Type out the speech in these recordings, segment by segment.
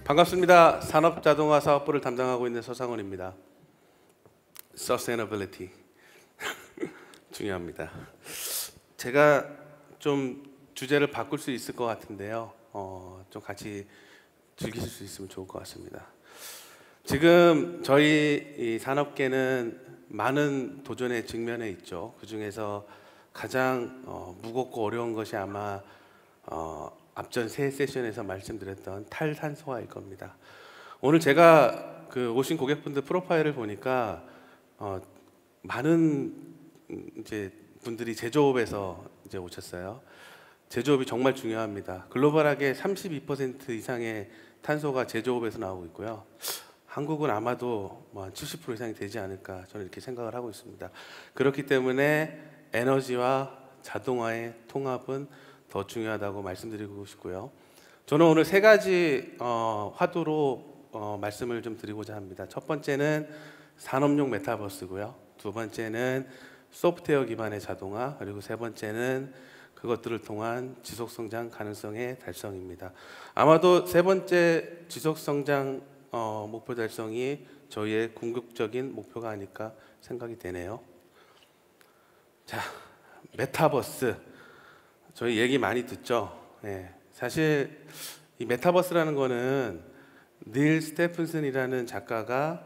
반갑습니다. 산업자동화 사업부를 담당하고 있는 서상원입니다. Sustainability 중요합니다. 제가 좀 주제를 바꿀 수 있을 것 같은데요. 좀 같이 즐기실 수 있으면 좋을 것 같습니다. 지금 저희 이 산업계는 많은 도전에 직면해 있죠. 그 중에서 가장 무겁고 어려운 것이 아마 앞전 세 세션에서 말씀드렸던 탈탄소화일 겁니다. 오늘 제가 그 오신 고객분들 프로파일을 보니까 많은 이제 분들이 제조업에서 이제 오셨어요. 제조업이 정말 중요합니다. 글로벌하게 32% 이상의 탄소가 제조업에서 나오고 있고요. 한국은 아마도 뭐 70% 이상이 되지 않을까 저는 이렇게 생각을 하고 있습니다. 그렇기 때문에 에너지와 자동화의 통합은 더 중요하다고 말씀드리고 싶고요. 저는 오늘 세 가지 화두로 말씀을 좀 드리고자 합니다. 첫 번째는 산업용 메타버스고요. 두 번째는 소프트웨어 기반의 자동화, 그리고 세 번째는 그것들을 통한 지속성장 가능성의 달성입니다. 아마도 세 번째 지속성장 목표 달성이 저희의 궁극적인 목표가 아닐까 생각이 되네요. 자, 메타버스. 저희 얘기 많이 듣죠. 사실 이 메타버스라는 거는 닐 스테픈슨이라는 작가가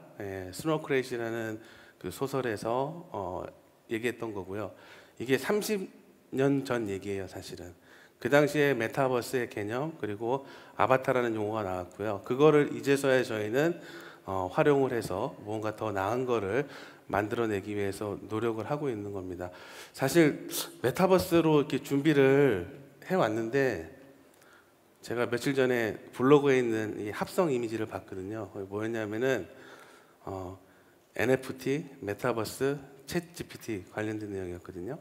스노우 크래시라는 그 소설에서 얘기했던 거고요. 이게 30년 전 얘기예요, 사실은. 그 당시에 메타버스의 개념 그리고 아바타라는 용어가 나왔고요. 그거를 이제서야 저희는 활용을 해서 뭔가 더 나은 거를 만들어내기 위해서 노력을 하고 있는 겁니다. 사실 메타버스로 이렇게 준비를 해왔는데 제가 며칠 전에 블로그에 있는 이 합성 이미지를 봤거든요. 뭐였냐면은 NFT, 메타버스, 챗 GPT 관련된 내용이었거든요.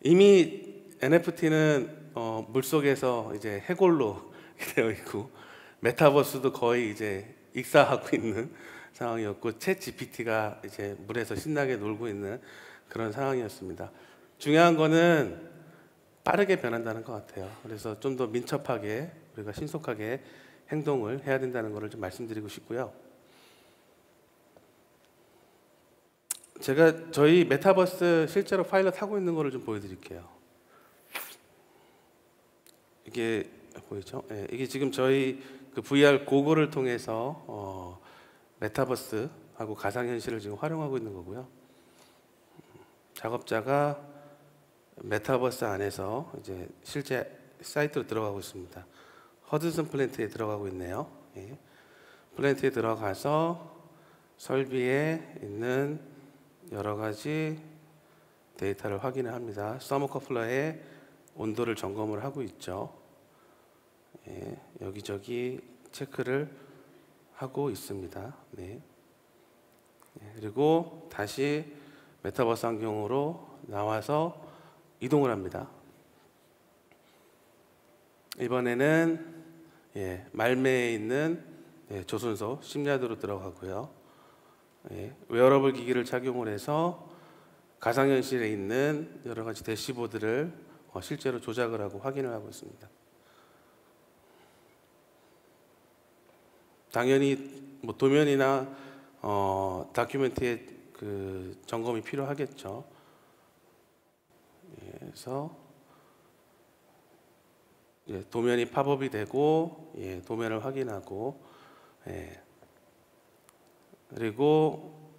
이미 NFT는 물속에서 이제 해골로 되어 있고 메타버스도 거의 이제 익사하고 있는 상황이었고 챗 GPT가 이제 물에서 신나게 놀고 있는 그런 상황이었습니다. 중요한 거는 빠르게 변한다는 것 같아요. 그래서 좀 더 민첩하게 우리가 신속하게 행동을 해야 된다는 것을 좀 말씀드리고 싶고요. 제가 저희 메타버스 실제로 파일럿 하고 있는 거를 좀 보여드릴게요. 이게 보이죠? 이게 지금 저희 그 VR 고글을 통해서 메타버스하고 가상현실을 지금 활용하고 있는 거고요. 작업자가 메타버스 안에서 이제 실제 사이트로 들어가고 있습니다. 허드슨 플랜트에 들어가고 있네요. 플랜트에 들어가서 설비에 있는 여러 가지 데이터를 확인을 합니다. 서머커플러의 온도를 점검을 하고 있죠. 여기저기 체크를 하고 있습니다. 그리고 다시 메타버스 환경으로 나와서 이동을 합니다. 이번에는 말매에 있는 조선소 심야드로 들어가고요. 웨어러블 기기를 착용을 해서 가상현실에 있는 여러 가지 대시보드를 실제로 조작을 하고 확인을 하고 있습니다. 당연히 뭐 도면이나 다큐멘터리의 그 점검이 필요하겠죠. 그래서 도면이 팝업이 되고 도면을 확인하고 그리고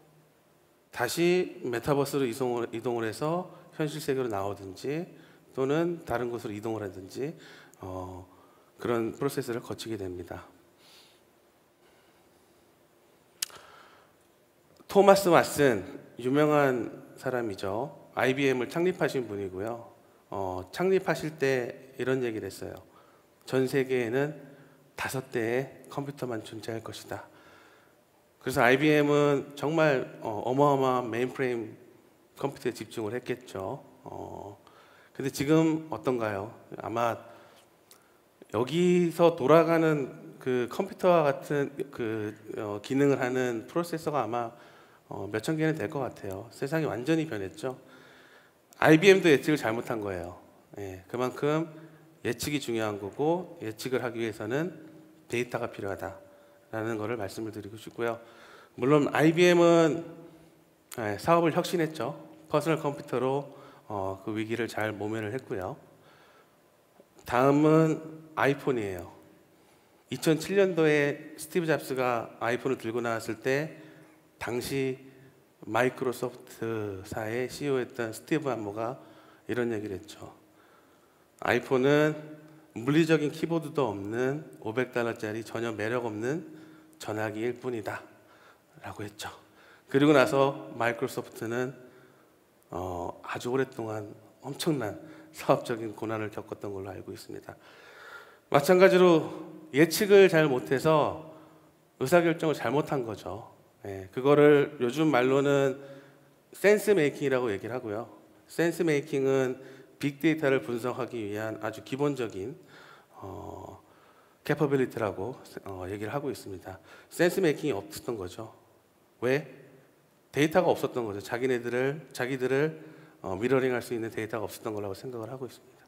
다시 메타버스로 이동을 해서 현실 세계로 나오든지 또는 다른 곳으로 이동을 하든지 그런 프로세스를 거치게 됩니다. 토마스 왓슨 유명한 사람이죠. IBM을 창립하신 분이고요. 창립하실 때 이런 얘기를 했어요. 전 세계에는 5대의 컴퓨터만 존재할 것이다. 그래서 IBM은 정말 어마어마한 메인프레임 컴퓨터에 집중을 했겠죠. 근데 지금 어떤가요? 아마 여기서 돌아가는 그 컴퓨터와 같은 그 기능을 하는 프로세서가 아마 몇 천 개는 될 것 같아요. 세상이 완전히 변했죠. IBM도 예측을 잘못한 거예요. 예, 그만큼 예측이 중요한 거고 예측을 하기 위해서는 데이터가 필요하다라는 것을 말씀을 드리고 싶고요. 물론 IBM은 사업을 혁신했죠. 퍼스널 컴퓨터로 그 위기를 잘 모면을 했고요. 다음은 아이폰이에요. 2007년도에 스티브 잡스가 아이폰을 들고 나왔을 때 당시 마이크로소프트사의 CEO였던 스티브 함머가 이런 얘기를 했죠. 아이폰은 물리적인 키보드도 없는 $500짜리 전혀 매력 없는 전화기일 뿐이다 라고 했죠. 그리고 나서 마이크로소프트는 아주 오랫동안 엄청난 사업적인 고난을 겪었던 걸로 알고 있습니다. 마찬가지로 예측을 잘 못해서 의사결정을 잘못한 거죠. 그거를 요즘 말로는 센스 메이킹이라고 얘기를 하고요. 센스 메이킹은 빅데이터를 분석하기 위한 아주 기본적인 캐퍼빌리티라고 얘기를 하고 있습니다. 센스 메이킹이 없었던 거죠. 왜? 데이터가 없었던 거죠. 자기들을 미러링할 수 있는 데이터가 없었던 거라고 생각을 하고 있습니다.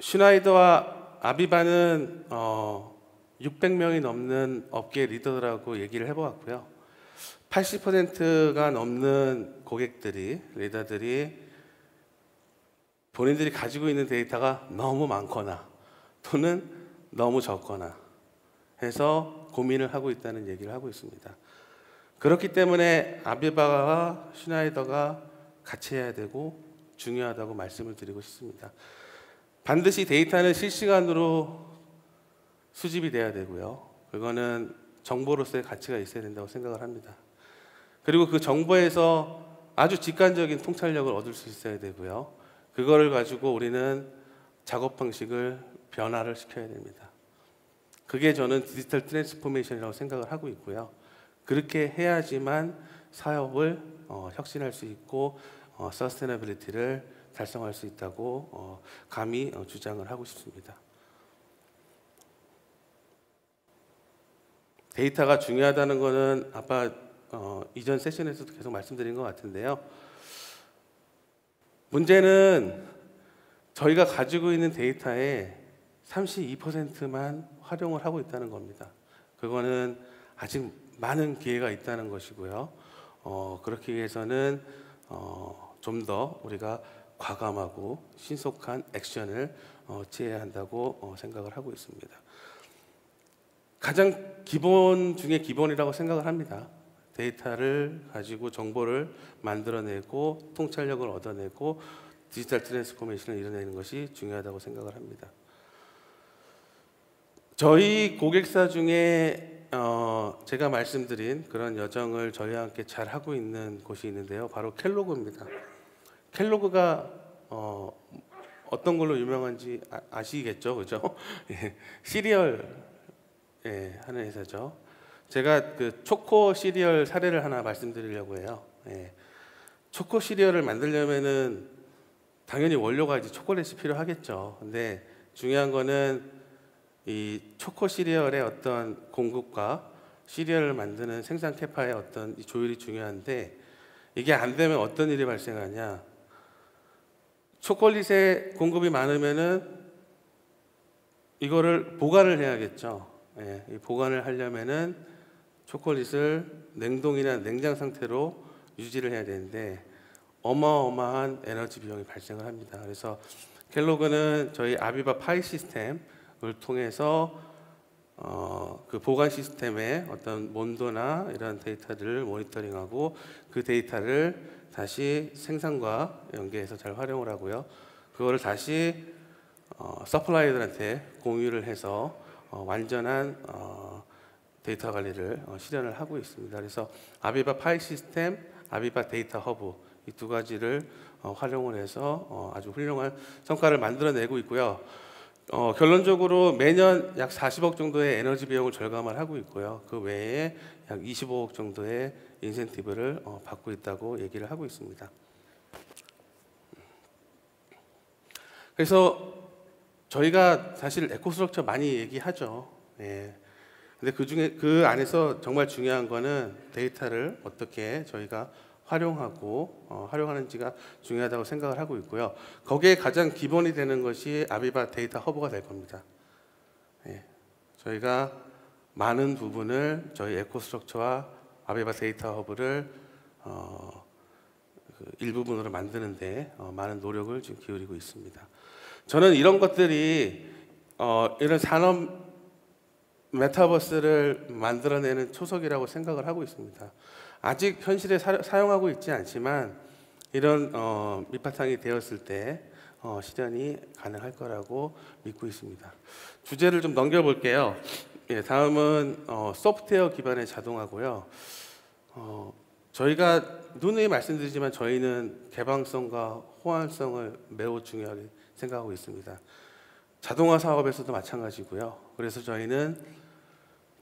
슈나이더와 아비바는 600명이 넘는 업계 리더들하고 얘기를 해보았고요. 80%가 넘는 리더들이 본인들이 가지고 있는 데이터가 너무 많거나 또는 너무 적거나 해서 고민을 하고 있다는 얘기를 하고 있습니다. 그렇기 때문에 아비바와 슈나이더가 같이 해야 되고 중요하다고 말씀을 드리고 싶습니다. 반드시 데이터는 실시간으로 수집이 돼야 되고요. 그거는 정보로서의 가치가 있어야 된다고 생각을 합니다. 그리고 그 정보에서 아주 직관적인 통찰력을 얻을 수 있어야 되고요. 그거를 가지고 우리는 작업 방식을 변화를 시켜야 됩니다. 그게 저는 디지털 트랜스포메이션이라고 생각을 하고 있고요. 그렇게 해야지만 사업을 혁신할 수 있고 서스테너빌리티를 달성할 수 있다고 감히 주장을 하고 싶습니다. 데이터가 중요하다는 것은 아까 이전 세션에서도 계속 말씀드린 것 같은데요. 문제는 저희가 가지고 있는 데이터의 32%만 활용을 하고 있다는 겁니다. 그거는 아직 많은 기회가 있다는 것이고요. 그렇기 위해서는 좀 더 우리가 과감하고 신속한 액션을 취해야 한다고 생각을 하고 있습니다. 가장 기본 중에 기본이라고 생각을 합니다. 데이터를 가지고 정보를 만들어내고 통찰력을 얻어내고 디지털 트랜스포메이션을 이뤄내는 것이 중요하다고 생각을 합니다. 저희 고객사 중에 제가 말씀드린 그런 여정을 저희와 함께 잘 하고 있는 곳이 있는데요. 바로 켈로그입니다. 켈로그가 어떤 걸로 유명한지 아시겠죠, 그죠? 시리얼 하는 회사죠. 제가 그 초코 시리얼 사례를 하나 말씀드리려고 해요. 초코 시리얼을 만들려면은 당연히 원료가 이제 초콜릿이 필요하겠죠. 근데 중요한 거는 이 초코 시리얼의 어떤 공급과 시리얼을 만드는 생산 캐파의 어떤 이 조율이 중요한데 이게 안 되면 어떤 일이 발생하냐? 초콜릿의 공급이 많으면은 이거를 보관을 해야겠죠. 이 보관을 하려면은 초콜릿을 냉동이나 냉장 상태로 유지를 해야 되는데 어마어마한 에너지 비용이 발생을 합니다. 그래서 켈로그는 저희 아비바 파이 시스템을 통해서 그 보관 시스템의 어떤 온도나 이런 데이터들을 모니터링하고 그 데이터를 다시 생산과 연계해서 잘 활용을 하고요. 그거를 다시 서플라이어들한테 공유를 해서 완전한 데이터 관리를 실현을 하고 있습니다. 그래서 아비바 파이 시스템, 아비바 데이터 허브 이 두 가지를 활용을 해서 아주 훌륭한 성과를 만들어내고 있고요. 결론적으로 매년 약 40억 정도의 에너지 비용을 절감을 하고 있고요. 그 외에 약 25억 정도의 인센티브를 받고 있다고 얘기를 하고 있습니다. 그래서 저희가 사실 에코스트럭처 많이 얘기하죠. 근데 그 안에서 정말 중요한 거는 데이터를 어떻게 저희가 활용하는지가 중요하다고 생각을 하고 있고요. 거기에 가장 기본이 되는 것이 아비바 데이터 허브가 될 겁니다. 예, 저희가 많은 부분을 저희 에코스트럭처와 아비바 데이터 허브를 일부분으로 만드는데 많은 노력을 지금 기울이고 있습니다. 저는 이런 것들이 이런 산업 메타버스를 만들어내는 초석이라고 생각을 하고 있습니다. 아직 현실에 사용하고 있지 않지만 이런 밑바탕이 되었을 때 실현이 가능할 거라고 믿고 있습니다. 주제를 좀 넘겨볼게요. 예, 다음은 소프트웨어 기반의 자동화고요. 저희가 누누이 말씀드리지만 저희는 개방성과 호환성을 매우 중요하게 생각하고 있습니다. 자동화 사업에서도 마찬가지고요. 그래서 저희는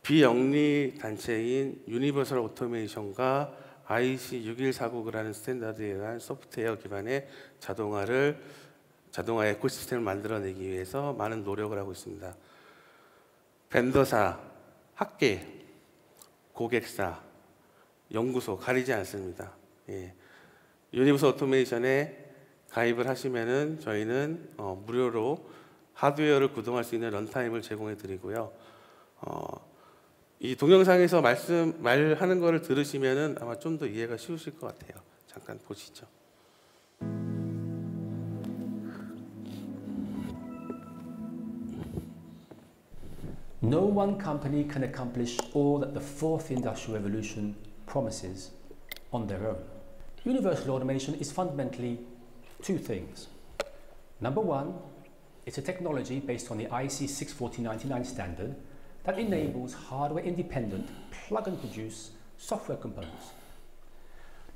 비영리 단체인 유니버설 오토메이션과 IC61499라는 스탠다드에 의한 소프트웨어 기반의 자동화 에코시스템을 만들어내기 위해서 많은 노력을 하고 있습니다. 벤더사, 학계, 고객사, 연구소 가리지 않습니다. 예. 유니버설 오토메이션에 가입을 하시면은 저희는 무료로 하드웨어를 구동할 수 있는 런타임을 제공해 드리고요. 이 동영상에서 말하는 거를 들으시면은 아마 좀 더 이해가 쉬우실 것 같아요. 잠깐 보시죠. No one company can accomplish all that the fourth industrial revolution promises on their own. Universal automation is fundamentally two things. Number one, it's a technology based on the IEC 64099 standard that enables hardware-independent plug-and-produce software components.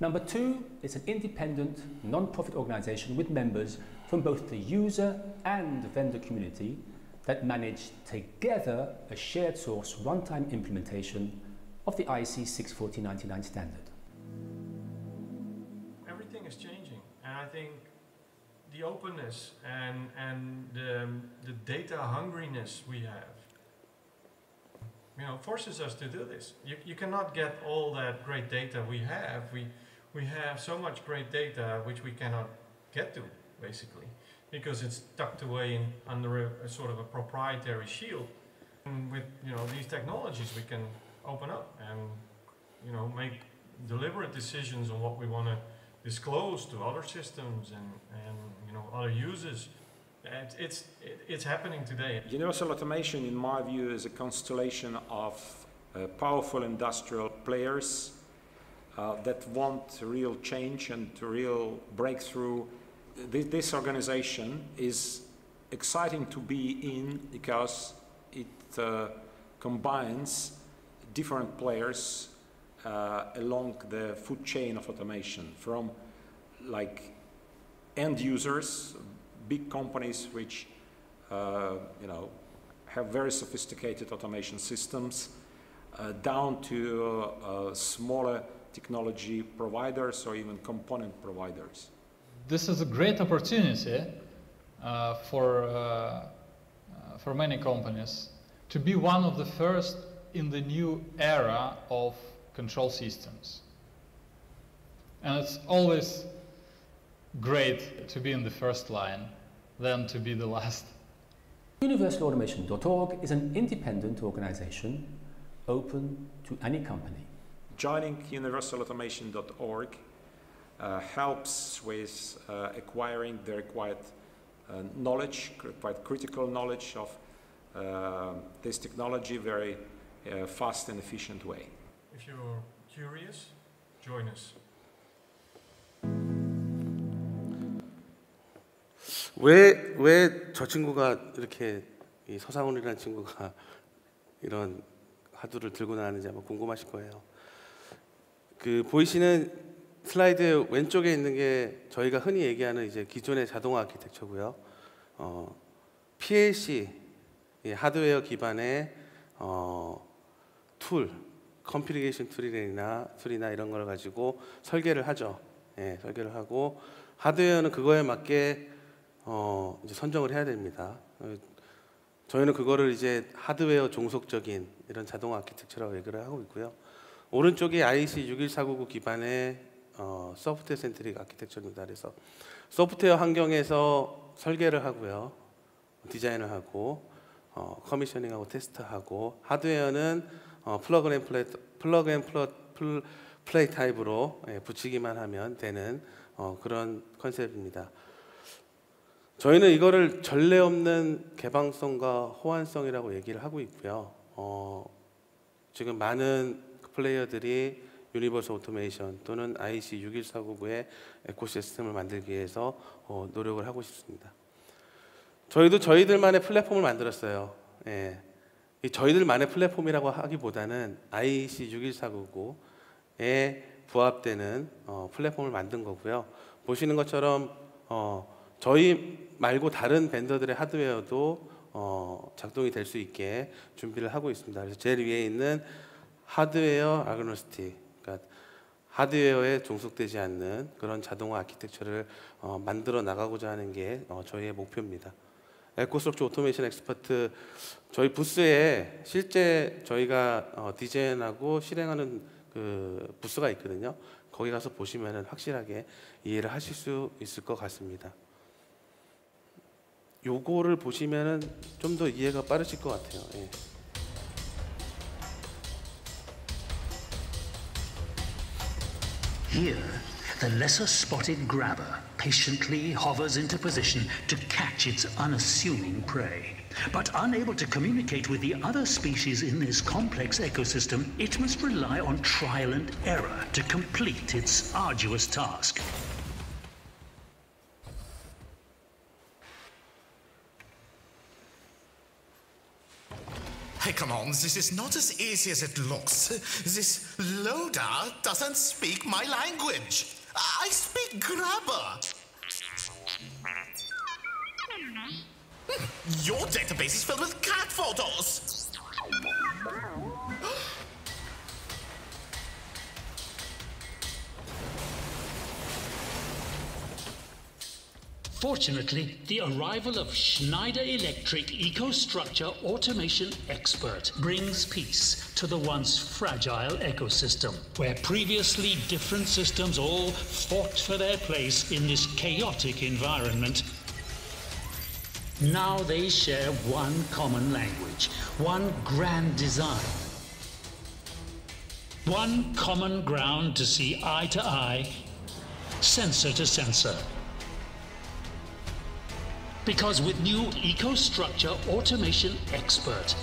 Number two, it's an independent, non-profit organization with members from both the user and the vendor community that manage together a shared source runtime implementation of the IEC 64099 standard. Everything is changing, and I think the openness and the data hungriness we have, forces us to do this. You cannot get all that great data we have. We have so much great data which we cannot get to, basically, because it's tucked away under a sort of a proprietary shield. And with these technologies, we can open up and make deliberate decisions on what we want to disclose to other systems and other users. It's happening today. Universal automation, in my view, is a constellation of powerful industrial players that want real change and real breakthrough. This organization is exciting to be in because it combines different players along the food chain of automation, from like end users, big companies which have very sophisticated automation systems, down to smaller technology providers or even component providers. This is a great opportunity for many companies to be one of the first in the new era of control systems. And it's always great to be in the first line than to be the last. UniversalAutomation.org is an independent organization open to any company. Joining UniversalAutomation.org helps with acquiring the required knowledge, quite critical knowledge of this technology, very fast and efficient way. If you're curious, join us. 왜 저 친구가 이렇게 이 서상훈이라는 친구가 이런 하두를 들고 나왔는지 아마 궁금하실 거예요. 그 보이시는 슬라이드 왼쪽에 있는 게 저희가 흔히 얘기하는 이제 기존의 자동화 아키텍처고요. PLC 하드웨어 기반의 툴, 컴퓨니케이션 툴이나 이런 걸 가지고 설계를 하죠. 예, 설계를 하고 하드웨어는 그거에 맞게 이제 선정을 해야 됩니다. 저희는 그거를 이제 하드웨어 종속적인 이런 자동화 아키텍처라고 얘기를 하고 있고요. 오른쪽이 IEC 61499 기반의 소프트웨어 센트릭 아키텍처입니다. 그래서 소프트웨어 환경에서 설계를 하고요, 디자인을 하고 커미셔닝하고 테스트하고, 하드웨어는 플러그 앤 플레이 타입으로 붙이기만 하면 되는 그런 컨셉입니다. 저희는 이거를 전례 없는 개방성과 호환성이라고 얘기를 하고 있고요. 지금 많은 플레이어들이 유니버설 오토메이션 또는 IEC 61499의 에코시스템을 만들기 위해서 노력을 하고 싶습니다. 저희도 저희들만의 플랫폼을 만들었어요. 예. 이 저희들만의 플랫폼이라고 하기보다는 IEC 61499에 부합되는 플랫폼을 만든 거고요. 보시는 것처럼 저희 말고 다른 벤더들의 하드웨어도 작동이 될 수 있게 준비를 하고 있습니다. 그래서 제일 위에 있는 하드웨어 아그노스틱, 그러니까 하드웨어에 종속되지 않는 그런 자동화 아키텍처를 만들어 나가고자 하는 게 저희의 목표입니다. 에코스트럭처 오토메이션 엑스퍼트, 저희 부스에 실제 저희가 디자인하고 실행하는 그 부스가 있거든요. 거기 가서 보시면 확실하게 이해를 하실 수 있을 것 같습니다. 요거를 보시면은 좀 더 이해가 빠르실 것 같아요. 예. Here, the lesser spotted grabber patiently hovers into position to catch its unassuming prey. But unable to communicate with the other species in this complex ecosystem, it must rely on trial and error to complete its arduous task. Hey, come on, this is not as easy as it looks. This loader doesn't speak my language. I speak grabber. Your database is filled with cat photos. Fortunately, the arrival of Schneider Electric EcoStructure Automation Expert brings peace to the once fragile ecosystem, where previously different systems all fought for their place in this chaotic environment. Now they share one common language, one grand design, one common ground to see eye to eye, sensor to sensor. Because with new EcoStructure Automation Expert,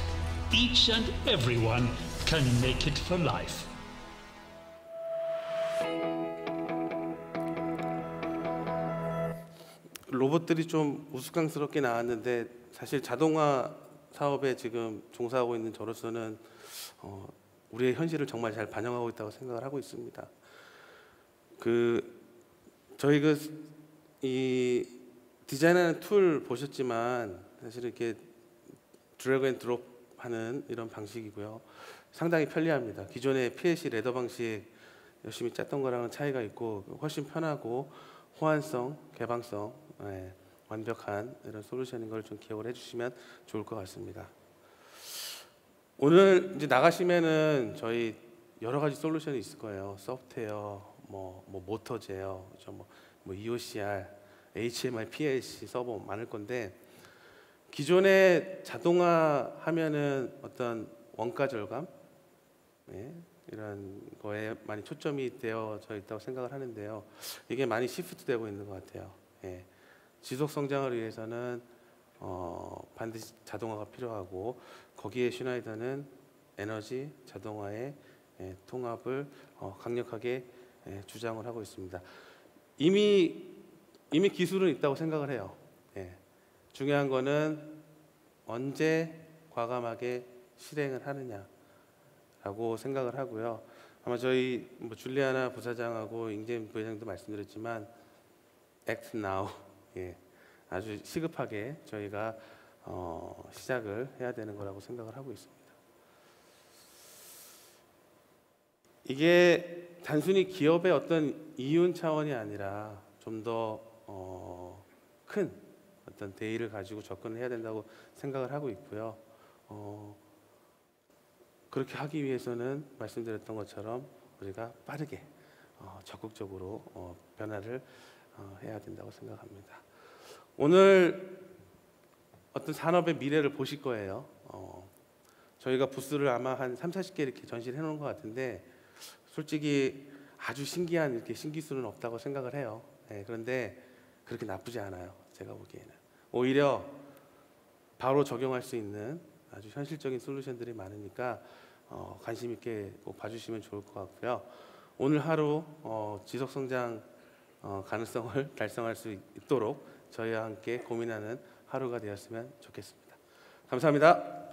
each and everyone can make it for life. 로봇들이 좀 우스꽝스럽게 나왔는데, 사실 자동화 사업에 지금 종사하고 있는 저로서는 우리의 현실을 정말 잘 반영하고 있다고 생각을 하고 있습니다. 저희 이 디자인하는 툴 보셨지만 사실 이렇게 드래그 앤 드롭 하는 이런 방식이고요. 상당히 편리합니다. 기존의 PLC 레더 방식 열심히 짰던 거랑은 차이가 있고 훨씬 편하고 호환성, 개방성, 완벽한 이런 솔루션인 걸 좀 기억을 해주시면 좋을 것 같습니다. 오늘 이제 나가시면은 저희 여러 가지 솔루션이 있을 거예요. 소프트웨어, 모터 제어, EOCR, HMI, PLC 서버 많을 건데, 기존의 자동화 하면은 어떤 원가 절감, 이런 거에 많이 초점이 되어져 있다고 생각을 하는데요. 이게 많이 시프트 되고 있는 것 같아요. 지속 성장을 위해서는 반드시 자동화가 필요하고, 거기에 슈나이더는 에너지 자동화의 통합을 강력하게 주장을 하고 있습니다. 이미 기술은 있다고 생각을 해요. 중요한 거는 언제 과감하게 실행을 하느냐라고 생각을 하고요. 아마 저희 줄리아나 부사장하고 잉재민 부회장도 말씀드렸지만 Act Now, 아주 시급하게 저희가 시작을 해야 되는 거라고 생각을 하고 있습니다. 이게 단순히 기업의 어떤 이윤 차원이 아니라 좀 더 큰 어떤 대의를 가지고 접근을 해야 된다고 생각을 하고 있고요. 그렇게 하기 위해서는 말씀드렸던 것처럼 우리가 빠르게 적극적으로 변화를 해야 된다고 생각합니다. 오늘 어떤 산업의 미래를 보실 거예요. 저희가 부스를 아마 한 30, 40개 이렇게 전시를 해놓은 것 같은데 솔직히 아주 신기한 이렇게 신기술은 없다고 생각을 해요. 그런데 그렇게 나쁘지 않아요. 제가 보기에는 오히려 바로 적용할 수 있는 아주 현실적인 솔루션들이 많으니까 관심 있게 꼭 봐주시면 좋을 것 같고요. 오늘 하루 지속성장 가능성을 달성할 수 있도록 저희와 함께 고민하는 하루가 되었으면 좋겠습니다. 감사합니다.